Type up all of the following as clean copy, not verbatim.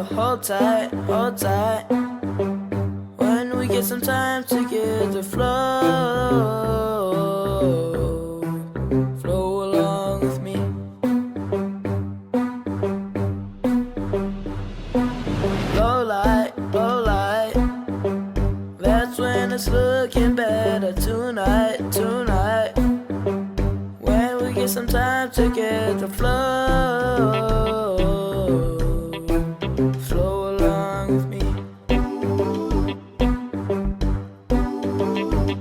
but hold tight, hold tight. When we get some time to get the flow, flow along with me. Low light, low light. That's when it's looking better tonight, tonight. When we get some time to get the flow, flow along with me.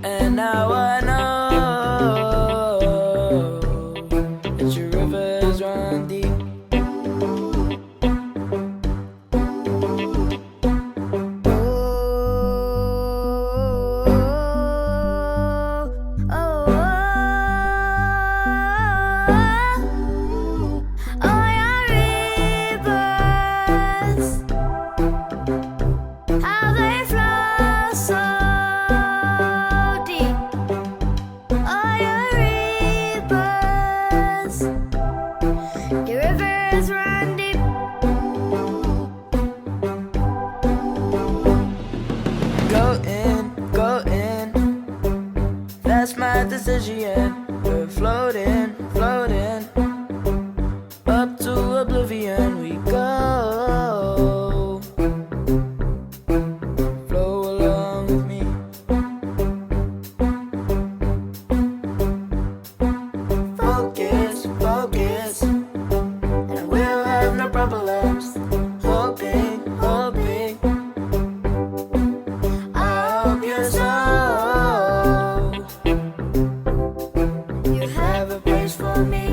And now I know that your rivers run deep. Your rivers run deep. Go in, that's my decision. We're floating, floating, up to oblivion we go. Flow along with me. Focus, focus, and we'll have no problems. Hoping, hoping, I hope you're so. You have a place for me.